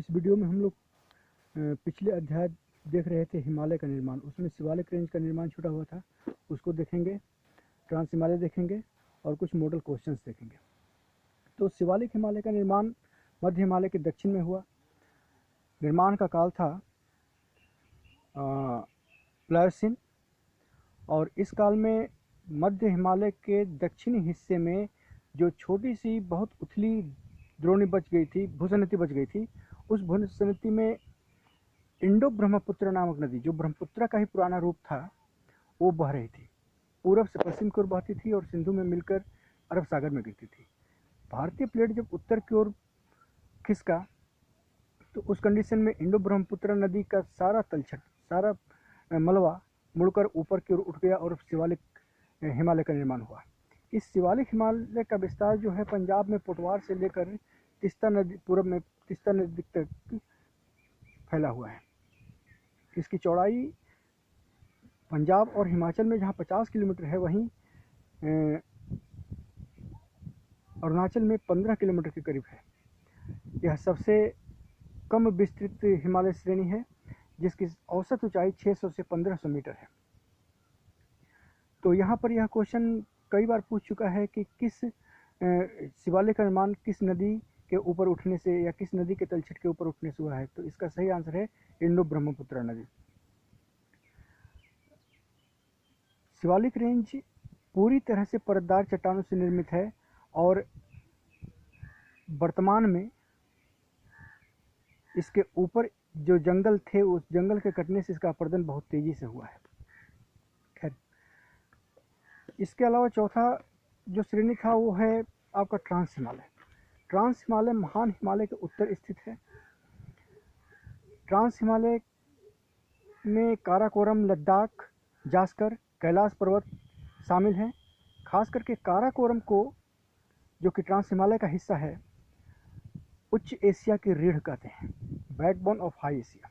इस वीडियो में हम लोग पिछले अध्याय देख रहे थे हिमालय का निर्माण। उसमें शिवालिक रेंज का निर्माण छूटा हुआ था, उसको देखेंगे, ट्रांस हिमालय देखेंगे और कुछ मॉडल क्वेश्चंस देखेंगे। तो शिवालिक हिमालय का निर्माण मध्य हिमालय के दक्षिण में हुआ। निर्माण का काल था प्लायोसिन, और इस काल में मध्य हिमालय के दक्षिणी हिस्से में जो छोटी सी बहुत उथली द्रोणी बच गई थी, भूसनति बच गई थी, उस भूसनति में इंडो ब्रह्मपुत्र नामक नदी, जो ब्रह्मपुत्र का ही पुराना रूप था, वो बह रही थी। पूरब से पश्चिम की ओर बहती थी और सिंधु में मिलकर अरब सागर में गिरती थी। भारतीय प्लेट जब उत्तर की ओर खिसका तो उस कंडीशन में इंडो ब्रह्मपुत्र नदी का सारा तलछट, सारा मलबा मुड़कर ऊपर की ओर उठ गया और शिवालिक हिमालय का निर्माण हुआ। इस शिवालिक हिमालय का विस्तार जो है पंजाब में पोटवार से लेकर तीस्ता नदी, पूर्व में तीस्ता नदी तक फैला हुआ है। इसकी चौड़ाई पंजाब और हिमाचल में जहाँ 50 किलोमीटर है, वहीं अरुणाचल में 15 किलोमीटर के करीब है। यह सबसे कम विस्तृत हिमालय श्रेणी है, जिसकी औसत ऊंचाई 600 से 1500 मीटर है। तो यहाँ पर यह क्वेश्चन कई बार पूछ चुका है कि किस शिवालिक का निर्माण किस नदी के ऊपर उठने से या किस नदी के तलछट के ऊपर उठने से हुआ है। तो इसका सही आंसर है इंडो ब्रह्मपुत्र नदी। शिवालिक रेंज पूरी तरह से परतदार चट्टानों से निर्मित है और वर्तमान में इसके ऊपर जो जंगल थे, उस जंगल के कटने से इसका अपर्दन बहुत तेजी से हुआ है। खैर, इसके अलावा चौथा जो श्रेणी था वो है आपका ट्रांस हिमालय। ट्रांस हिमालय महान हिमालय के उत्तर स्थित है। ट्रांस हिमालय में काराकोरम, लद्दाख, जास्कर, कैलाश पर्वत शामिल हैं। खास करके काराकोरम को, जो कि ट्रांस हिमालय का हिस्सा है, उच्च एशिया की रीढ़ कहते हैं, backbone of high Asia.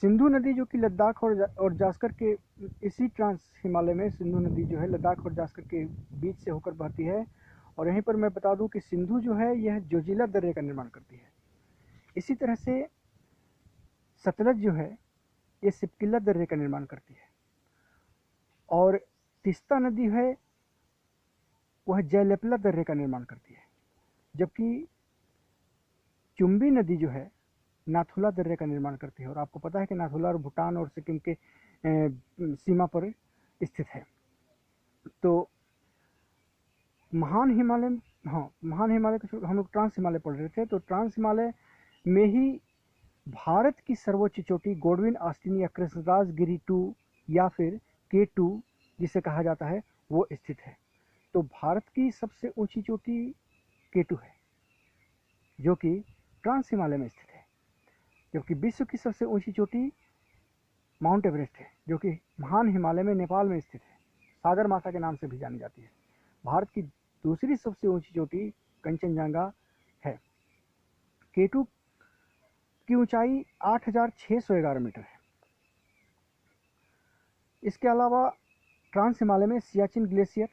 Sindhu नदी जो कि लद्दाख और जास्कर के, इसी ट्रांस हिमालय में सिंधु नदी जो है लद्दाख और जास्कर के बीच से होकर बहती है। और यहीं पर मैं बता दूं कि सिंधु जो है यह जोजिला दर्रे का निर्माण करती है। इसी तरह से सतलज जो है ये सिपकिला दर्रे का निर्माण करती है, और तीस्ता नदी है वह जयलेपला दर्रे का निर्माण करती है, जबकि चुम्बी नदी जो है नाथुला दर्रे का निर्माण करती है। और आपको पता है कि नाथुला और भूटान और सिक्किम के सीमा पर स्थित है। तो महान हिमालय, महान हिमालय को हम लोग ट्रांस हिमालय पढ़ रहे थे। तो ट्रांस हिमालय में ही भारत की सर्वोच्च चोटी गोडविन ऑस्टिन या कृष्णराज गिरी 2 या फिर K2 जिसे कहा जाता है, वो स्थित है। तो भारत की सबसे ऊंची चोटी K2 है, जो कि ट्रांस हिमालय में स्थित है, जबकि विश्व की सबसे ऊंची चोटी माउंट एवरेस्ट है, जो कि महान हिमालय में नेपाल में स्थित है, सागर माता के नाम से भी जानी जाती है। भारत की दूसरी सबसे ऊंची चोटी कंचनजंगा है। K2 की ऊंचाई 8611 मीटर है। इसके अलावा ट्रांस हिमालय में सियाचिन ग्लेशियर,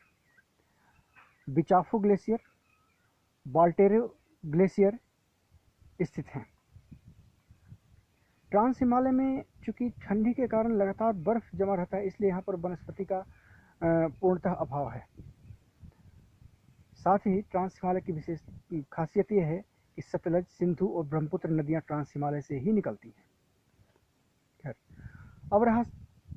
बिचाफू ग्लेशियर, बाल्टेरो ग्लेशियर स्थित हैं। ट्रांस हिमालय में चूंकि ठंडी के कारण लगातार बर्फ जमा रहता है, इसलिए यहाँ पर वनस्पति का पूर्णतः अभाव है। साथ ही ट्रांस हिमालय की विशेष खासियत यह है कि सतलज, सिंधु और ब्रह्मपुत्र नदियाँ ट्रांस हिमालय से ही निकलती हैं। खैर, अब रहा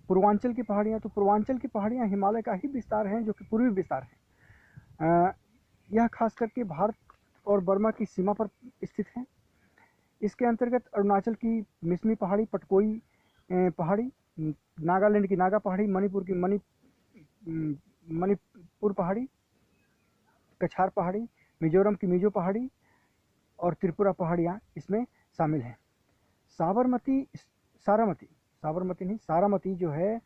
पूर्वांचल की पहाड़ियाँ। तो पूर्वांचल की पहाड़ियाँ हिमालय का ही विस्तार हैं, जो कि पूर्वी विस्तार है। यह खास करके भारत और बर्मा की सीमा पर स्थित है। इसके अंतर्गत अरुणाचल की मिसमी पहाड़ी, पटकोई पहाड़ी, नागालैंड की नागा पहाड़ी, मणिपुर की मणिपुर पहाड़ी, कछार पहाड़ी, मिजोरम की मिजो पहाड़ी और त्रिपुरा पहाड़ियाँ इसमें शामिल हैं। सारामती जो है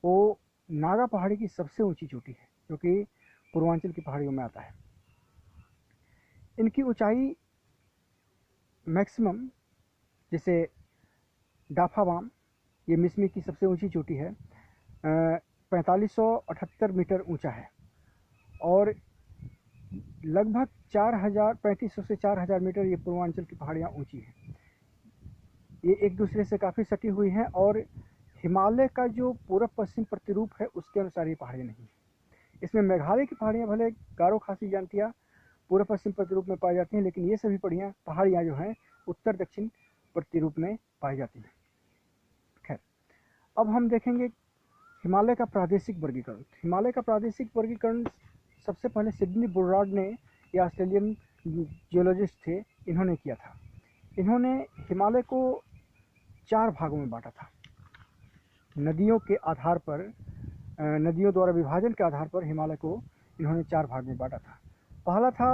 वो नागा पहाड़ी की सबसे ऊंची चोटी है, जो कि पूर्वांचल की पहाड़ियों में आता है। इनकी ऊंचाई मैक्सिमम, जैसे डाफावाम, ये मिसमी की सबसे ऊंची चोटी है, 4578 मीटर ऊंचा है, और लगभग 3500 से 4000 मीटर ये पूर्वांचल की पहाड़ियाँ ऊंची हैं। ये एक दूसरे से काफ़ी सटी हुई हैं और हिमालय का जो पूर्व पश्चिम प्रतिरूप है उसके अनुसार ये पहाड़ियाँ नहीं हैं। इसमें मेघालय की पहाड़ियाँ भले गारो खासी जानतिया पूर्व पश्चिम प्रतिरूप में पाई जाती हैं, लेकिन ये सभी पहाड़ियाँ जो हैं उत्तर दक्षिण प्रतिरूप में पाई जाती हैं। खैर, अब हम देखेंगे हिमालय का प्रादेशिक वर्गीकरण। हिमालय का प्रादेशिक वर्गीकरण सबसे पहले सिडनी बुर्रार्ड ने, या ऑस्ट्रेलियन जियोलॉजिस्ट थे, इन्होंने किया था। इन्होंने हिमालय को 4 भागों में बांटा था। नदियों के आधार पर, नदियों द्वारा विभाजन के आधार पर हिमालय को इन्होंने 4 भाग में बांटा था। पहला था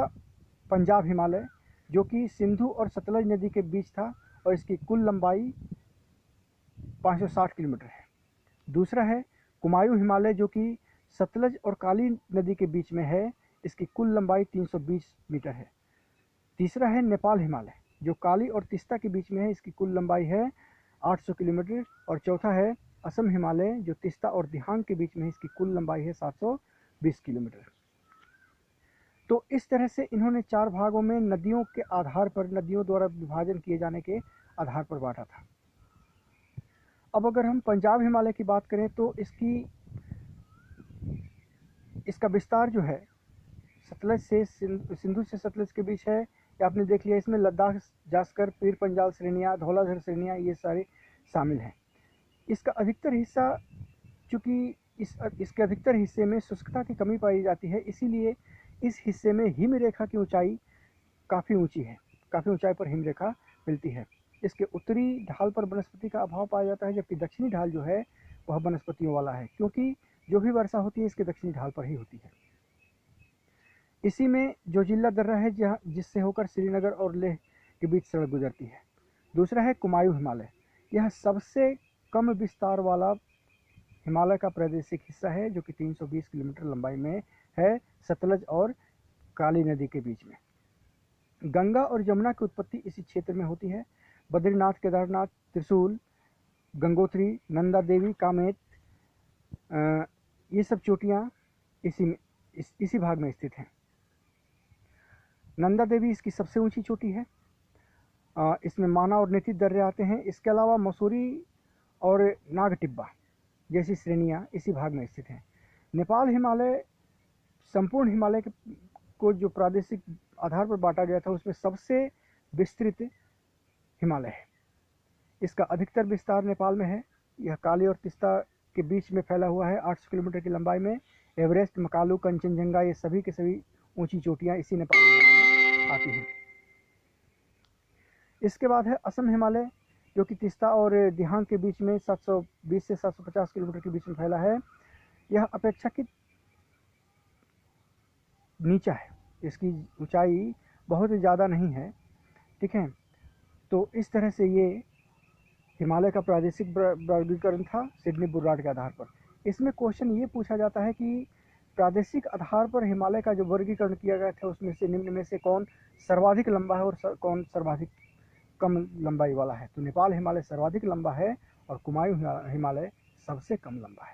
पंजाब हिमालय, जो कि सिंधु और सतलज नदी के बीच था और इसकी कुल लंबाई 560 किलोमीटर है। दूसरा है कुमायूं हिमालय, जो कि सतलज और काली नदी के बीच में है, इसकी कुल लंबाई 320 मीटर है। तीसरा है नेपाल हिमालय, जो काली और तिस्ता के बीच में है, इसकी कुल लंबाई है 800 किलोमीटर। और चौथा है असम हिमालय, जो तिस्ता और दिहांग के बीच में है, इसकी कुल लंबाई है 720 किलोमीटर। तो इस तरह से इन्होंने 4 भागों में नदियों के आधार पर, नदियों द्वारा विभाजन किए जाने के आधार पर बांटा था। अब अगर हम पंजाब हिमालय की बात करें तो इसका विस्तार जो है सतलज से, सिंधु से सतलज के बीच है। या आपने देख लिया, इसमें लद्दाख, जास्कर, पीर पंजाल श्रेणियाँ, धौलाधर श्रेणियाँ, ये सारे शामिल हैं। इसका अधिकतर हिस्सा, चूँकि इसके अधिकतर हिस्से में शुष्कता की कमी पाई जाती है, इसीलिए इस हिस्से में हिमरेखा की ऊंचाई काफ़ी ऊंची है, काफ़ी ऊंचाई पर हिमरेखा मिलती है। इसके उत्तरी ढाल पर वनस्पति का अभाव पाया जाता है, जबकि दक्षिणी ढाल जो है वह वनस्पतियों वाला है, क्योंकि जो भी वर्षा होती है इसके दक्षिणी ढाल पर ही होती है। इसी में जोजिला दर्रा है, जहाँ जिससे होकर श्रीनगर और लेह के बीच सड़क गुजरती है। दूसरा है कुमायूं हिमालय, यह सबसे कम विस्तार वाला हिमालय का प्रादेशिक हिस्सा है, जो कि 320 किलोमीटर लंबाई में है, सतलज और काली नदी के बीच में। गंगा और यमुना की उत्पत्ति इसी क्षेत्र में होती है। बद्रीनाथ, केदारनाथ, त्रिशूल, गंगोत्री, नंदा देवी, कामेत, ये सब चोटियाँ इसी भाग में स्थित हैं। नंदा देवी इसकी सबसे ऊंची चोटी है। इसमें माना और नीति दर्रे आते हैं। इसके अलावा मसूरी और नागटिब्बा जैसी श्रेणियाँ इसी भाग में स्थित हैं। नेपाल हिमालय, संपूर्ण हिमालय को जो प्रादेशिक आधार पर बांटा गया था, उसमें सबसे विस्तृत हिमालय है। इसका अधिकतर विस्तार नेपाल में है। यह काली और तिस्ता के बीच में फैला हुआ है, 800 किलोमीटर की लंबाई में। एवरेस्ट, मकालू, कंचनजंगा, ये सभी के सभी ऊंची चोटियाँ इसी नेपाल में आती हैं। इसके बाद है असम हिमालय, जो कि तिस्ता और दिहांग के बीच में 720 से 750 किलोमीटर के बीच में फैला है। यह अपेक्षाकृत नीचा है, इसकी ऊंचाई बहुत ज़्यादा नहीं है, ठीक है। तो इस तरह से ये हिमालय का प्रादेशिक वर्गीकरण था सिडनी बुर्रार्ड के आधार पर। इसमें क्वेश्चन ये पूछा जाता है कि प्रादेशिक आधार पर हिमालय का जो वर्गीकरण किया गया था, उसमें से निम्न में से कौन सर्वाधिक लंबा है और कौन सर्वाधिक कम लंबाई वाला है। तो नेपाल हिमालय सर्वाधिक लंबा है और कुमायूं हिमालय सबसे कम लंबा है।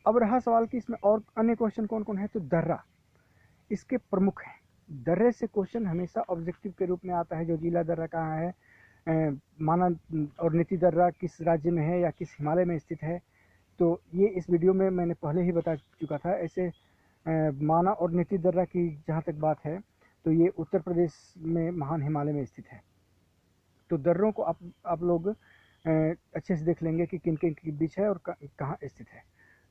अब रहा सवाल कि इसमें और अन्य क्वेश्चन कौन कौन है, तो दर्रा इसके प्रमुख हैं। दर्रे से क्वेश्चन हमेशा ऑब्जेक्टिव के रूप में आता है। जोजिला दर्रा कहाँ है, माना और नीति दर्रा किस राज्य में है या किस हिमालय में स्थित है, तो ये इस वीडियो में मैंने पहले ही बता चुका था। ऐसे माना और नीति दर्रा की जहाँ तक बात है, तो ये उत्तर प्रदेश में महान हिमालय में स्थित है। तो दर्रों को आप लोग अच्छे से देख लेंगे कि किन किन के बीच है और कहाँ स्थित है।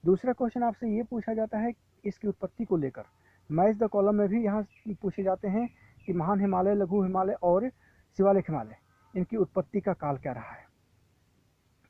दूसरा क्वेश्चन आपसे ये पूछा जाता है इसकी उत्पत्ति को लेकर। मैच द कॉलम में भी यहाँ पूछे जाते हैं कि महान हिमालय, लघु हिमालय और शिवालिक हिमालय, इनकी उत्पत्ति का काल क्या रहा है।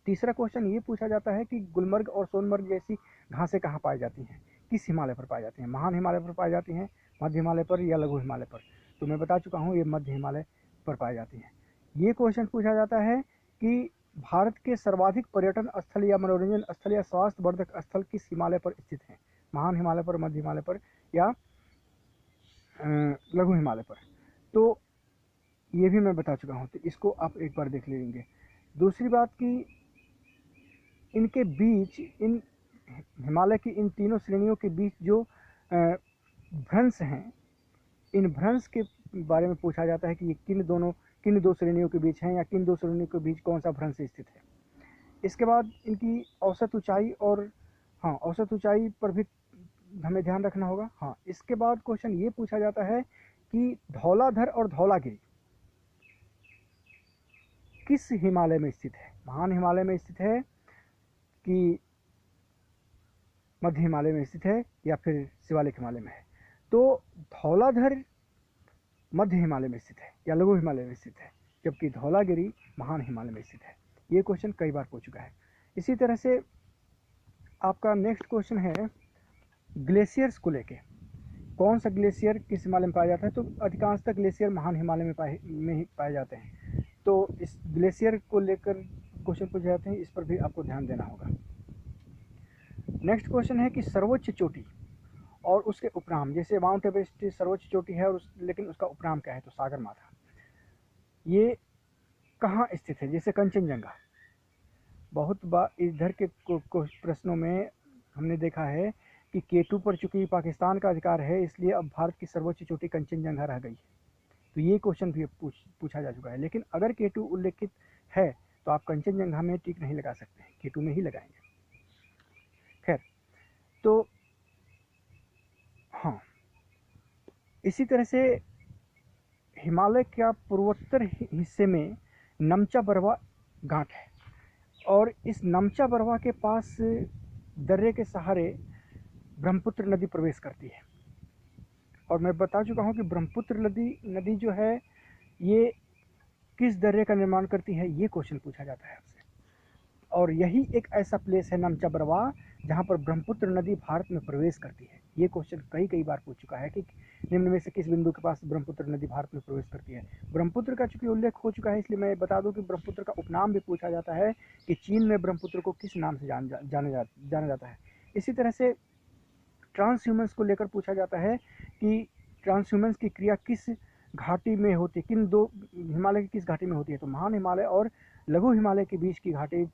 तीसरा क्वेश्चन ये पूछा जाता है कि गुलमर्ग और सोनमर्ग जैसी घासें कहाँ पाई जाती हैं, किस हिमालय पर पाई जाती हैं, महान हिमालय पर पाई जाती हैं, मध्य हिमालय पर या लघु हिमालय पर। तो मैं बता चुका हूँ, ये मध्य हिमालय पर पाई जाती हैं। ये क्वेश्चन पूछा जाता है कि भारत के सर्वाधिक पर्यटन स्थल या मनोरंजन स्थल या स्वास्थ्यवर्धक स्थल किस हिमालय पर स्थित हैं, महान हिमालय पर, मध्य हिमालय पर या लघु हिमालय पर। तो ये भी मैं बता चुका हूँ, तो इसको आप एक बार देख लेंगे। दूसरी बात कि इनके बीच, इन हिमालय की इन तीनों श्रेणियों के बीच जो भ्रंश हैं, इन भ्रंश के बारे में पूछा जाता है कि ये किन दो श्रेणियों के बीच हैं या किन दो श्रेणियों के बीच कौन सा भ्रंश स्थित है। इसके बाद इनकी औसत ऊंचाई और औसत ऊंचाई पर भी हमें ध्यान रखना होगा। इसके बाद क्वेश्चन ये पूछा जाता है कि धौलाधर और धौलागिरी किस हिमालय में स्थित है, महान हिमालय में स्थित है कि मध्य हिमालय में स्थित है या फिर शिवालिक हिमालय में है। तो धौलाधर मध्य हिमालय में स्थित है या लघु हिमालय में स्थित है, जबकि धौलागिरी महान हिमालय में स्थित है। ये क्वेश्चन कई बार पूछ चुका है। इसी तरह से आपका नेक्स्ट क्वेश्चन है ग्लेशियर्स को लेके, कौन सा ग्लेशियर किस हिमालय में पाया जाता है। तो अधिकांशतः ग्लेशियर महान हिमालय में ही पाए जाते हैं। तो इस ग्लेशियर को लेकर क्वेश्चन पूछे जाते हैं, इस पर भी आपको ध्यान देना होगा। नेक्स्ट क्वेश्चन है कि सर्वोच्च चोटी और उसके उपनाम, जैसे माउंट एवरेस्ट सर्वोच्च चोटी है और लेकिन उसका उपनाम क्या है, तो सागरमाथा। ये कहाँ स्थित है, जैसे कंचनजंगा। बहुत बार इधर के प्रश्नों में हमने देखा है कि केटू पर चूंकि पाकिस्तान का अधिकार है, इसलिए अब भारत की सर्वोच्च चोटी कंचनजंगा रह गई है। तो ये क्वेश्चन भी पूछा जा चुका है। लेकिन अगर केटू उल्लेखित है तो आप कंचनजंगा में टिक नहीं लगा सकते, केटू में ही लगाएंगे। खैर, तो इसी तरह से हिमालय का पूर्वोत्तर हिस्से में नमचा बरवा घाट है और इस नमचा बरवा के पास दर्रे के सहारे ब्रह्मपुत्र नदी प्रवेश करती है। और मैं बता चुका हूँ कि ब्रह्मपुत्र नदी जो है ये किस दर्रे का निर्माण करती है, ये क्वेश्चन पूछा जाता है आपसे। और यही एक ऐसा प्लेस है नमचा बरवा जहाँ पर ब्रह्मपुत्र नदी भारत में प्रवेश करती है। ये क्वेश्चन कई बार पूछ चुका है कि निम्न में से किस बिंदु के पास ब्रह्मपुत्र नदी भारत में प्रवेश करती है। ब्रह्मपुत्र का चूंकि उल्लेख हो चुका है, इसलिए मैं बता दूं कि ब्रह्मपुत्र का उपनाम भी पूछा जाता है कि चीन में ब्रह्मपुत्र को किस नाम से जाना जाता है। इसी तरह से ट्रांसह्यूमन्स को लेकर पूछा जाता है कि ट्रांसह्यूमन्स की क्रिया किस घाटी में होती है, किन दो हिमालय की किस घाटी में होती है। तो महान हिमालय और लघु हिमालय के बीच की घाटी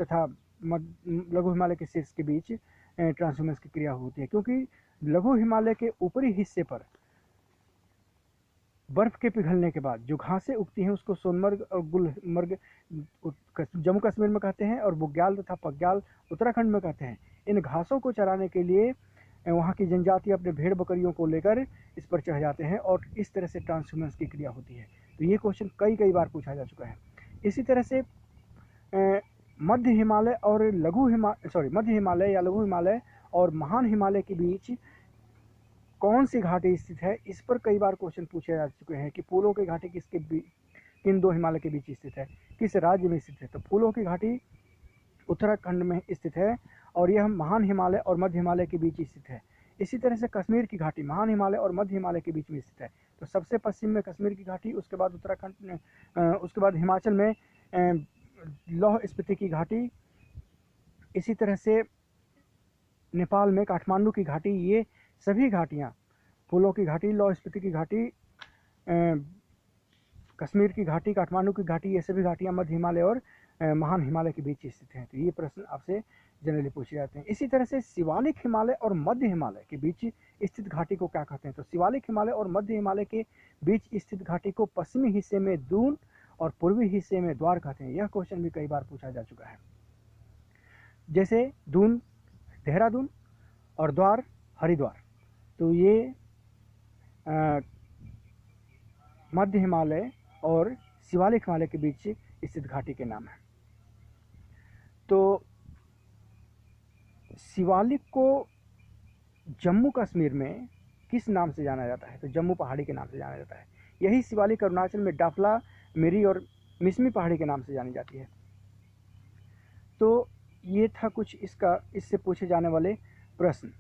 तथा लघु हिमालय के शीर्ष के बीच ट्रांसह्यूमन्स की क्रिया होती है, क्योंकि लघु हिमालय के ऊपरी हिस्से पर बर्फ के पिघलने के बाद जो घासें उगती हैं उसको सोनमर्ग और गुलमर्ग जम्मू कश्मीर में कहते हैं और बुग्याल तथा पग्याल उत्तराखंड में कहते हैं। इन घासों को चराने के लिए वहाँ की जनजाति अपने भेड़ बकरियों को लेकर इस पर चढ़ जाते हैं और इस तरह से ट्रांसह्यूमन्स की क्रिया होती है। तो ये क्वेश्चन कई बार पूछा जा चुका है। इसी तरह से मध्य हिमालय या लघु हिमालय और महान हिमालय के बीच कौन सी घाटी स्थित है, इस पर कई बार क्वेश्चन पूछे जा चुके हैं कि फूलों की घाटी किन दो हिमालय के बीच स्थित है, किस राज्य में स्थित है। तो फूलों की घाटी उत्तराखंड में स्थित है और यह महान हिमालय और मध्य हिमालय के बीच स्थित है। इसी तरह से कश्मीर की घाटी महान हिमालय और मध्य हिमालय के बीच में स्थित है। तो सबसे पश्चिम में कश्मीर की घाटी, उसके बाद उत्तराखंड, उसके बाद हिमाचल में लौह स्पीति की घाटी, इसी तरह से नेपाल में काठमांडू की घाटी। ये सभी घाटियाँ, फूलों की घाटी, लौह स्पीति की घाटी, कश्मीर की घाटी, काठमांडू की घाटी, ये सभी घाटियाँ मध्य हिमालय और महान हिमालय के बीच स्थित हैं। तो ये प्रश्न आपसे जनरली पूछे जाते हैं। इसी तरह से शिवालिक हिमालय और मध्य हिमालय के बीच स्थित घाटी को क्या कहते हैं। तो शिवालिक हिमालय और मध्य हिमालय के बीच स्थित घाटी को पश्चिमी हिस्से में दून और पूर्वी हिस्से में द्वार कहते हैं। यह क्वेश्चन भी कई बार पूछा जा चुका है। जैसे दून देहरादून और द्वार हरिद्वार। तो ये मध्य हिमालय और शिवालिक हिमालय के बीच स्थित घाटी के नाम है। तो शिवालिक को जम्मू कश्मीर में किस नाम से जाना जाता है, तो जम्मू पहाड़ी के नाम से जाना जाता है। यही शिवालिक अरुणाचल में डाफला, मिरी और मिसमी पहाड़ी के नाम से जानी जाती है। तो ये था कुछ इससे पूछे जाने वाले प्रश्न।